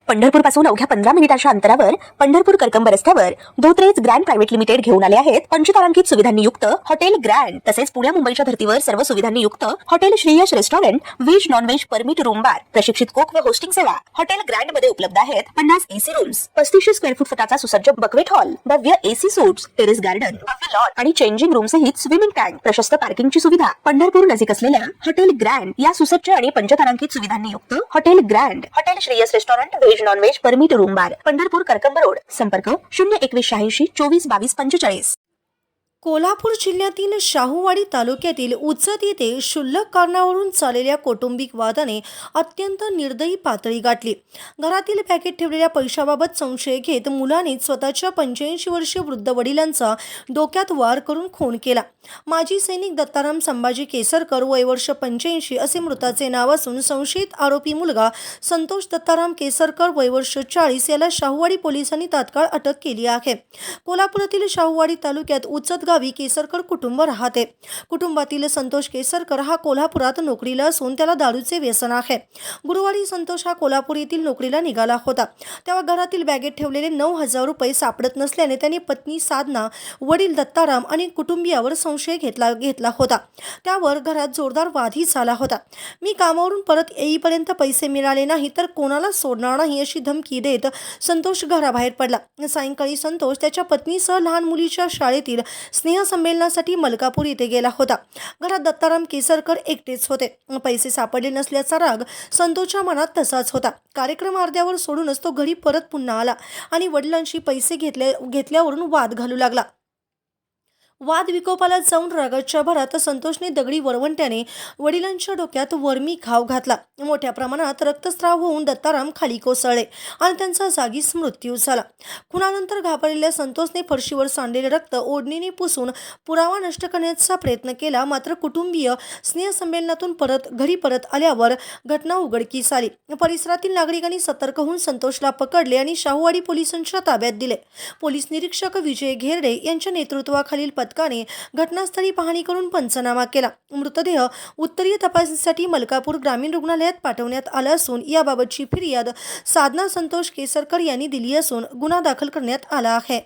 पंढरपूर पासून अवघ्या 15 मिनिटांच्या अंतरावर पंढरपूर करकंब रस्त्यावर धोत्रेज ग्रँड प्रायव्हेट लिमिटेड घेऊन आले आहेत पंचतारांकित सुविधांनी युक्त हॉटेल ग्रँड। तसेच पुण्या मुंबईच्या धर्तीवर सर्व सुविधांनी युक्त hotel Shreyas restaurant, veg non veg permit room बार, प्रशिक्षित कोक व होस्टिंग सेवा हॉटेल ग्रँड मध्ये उपलब्ध आहेत। 50 एसी रूम्स, 3500 स्क्वेअर फूट फुटाचा सुसज्ज बकवेट हॉल, भव्य एसी सूट्स, टेरेस गार्डन, भव्य लॉन आणि चेंजिंग रूम सहित स्विमिंग टँक, प्रशस्त पार्किंगची सुविधा। पंढरपूर नजीक असलेल्या हॉटेल ग्रँड या सुसज्ज आणि पंचतारांकित सुविधांनी युक्त hotel grand, hotel Shreyas restaurant, veg non veg permit room बार, पंढरपूर करकंब रोड। संपर्क 02186 24 22 45। कोल्हापूर जिल्ह्यातील शाहूवाडी तालुक्यातील उचत येथे क्षुल्लक कारणावरून चाललेल्या कौटुंबिक वादाने अत्यंत निर्दयी पातळी गाठली। घरातील पॅकेट ठेवलेल्या पैशाबाबत संशय घेत मुलाने स्वतःच्या 85 वर्षीय वृद्ध वडिलांचा डोक्यात वार करून खून केला। माजी सैनिक दत्ताराम संभाजी केसरकर वय वर्ष 85 असे मृताचे नाव असून संशयित आरोपी मुलगा संतोष दत्ताराम केसरकर वय वर्ष 40 याला शाहूवाडी पोलिसांनी तात्काळ अटक केली आहे। कोल्हापुरातील शाहूवाडी तालुक्यात उचत गावी केसरकर कुटुंब राहते। कुटुंबातील संतोष केसरकर हा कोल्हापुरात नोकरीला असून त्याला दारूचे व्यसन आहे। गुरुवारी संतोष हा कोल्हापूर येथील नोकरीला निघाला होता, तेव्हा घरातील बॅगेत ठेवलेले 9,000 रुपये सापडत नसल्याने त्याने पत्नी साधना, वडील दत्ताराम आणि कुटुंबियावर संशय घेतला होता। त्यावर घरात जोरदार वादही झाला होता। मी कामावरून परत येईपर्यंत पैसे मिळाले नाही तर कोणाला सोडणार नाही अशी धमकी देत संतोष घराबाहेर पडला। सायंकाळी संतोष त्याच्या पत्नीसह लहान मुलीच्या शाळेतील स्नेहसंमेलनासाठी मलकापूर येथे गेला होता। घरात दत्ताराम केसरकर एकटेच होते। पैसे सापडले नसल्याचा राग संतोषच्या मनात तसाच होता। कार्यक्रम अर्ध्यावर सोडूनच तो घरी परत पुन्हा आला आणि वडिलांशी पैसे घेतल्यावरून वाद घालू लागला। वाद विकोपाला जाऊन रागाच्या भरात संतोषने दगडी वरवंट्याने वडिलांच्या डोक्यात वर्मी घाव घातला। मोठ्या प्रमाणात रक्तस्राव होऊन दत्ताराम खाली कोसळले आणि त्यांचा जागीच मृत्यू झाला। खुनानंतर घाबरलेल्या संतोषने फरशीवर सांडलेले रक्त ओढणीने पुसून पुरावा नष्ट करण्याचा प्रयत्न केला, मात्र कुटुंबीय स्नेहसंमेलनातून घरी परत आल्यावर घटना उघडकीस आली। परिसरातील नागरिकांनी सतर्क होऊन संतोषला पकडले आणि शाहूवाडी पोलिसांच्या ताब्यात दिले। पोलीस निरीक्षक विजय घेरडे यांच्या नेतृत्वाखालील पथकाने घटनास्थळी पाहणी करून पंचनामा केला। मृतदेह उत्तरीय तपासणीसाठी मलकापूर ग्रामीण रुग्णालयात पाठवण्यात आला असून याबाबतची फिर्याद साधना संतोष केसरकर यांनी दिली असून गुन्हा दाखल करण्यात आला आहे।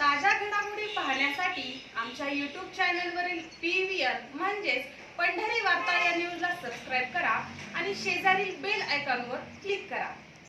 ताज्या घडामोडी पाहण्यासाठी आमच्या YouTube चॅनलवरील PVR म्हणजेच पंढरी वार्ता या न्यूजला सबस्क्राइब करा आणि शेजारील बेल आयकॉनवर क्लिक करा।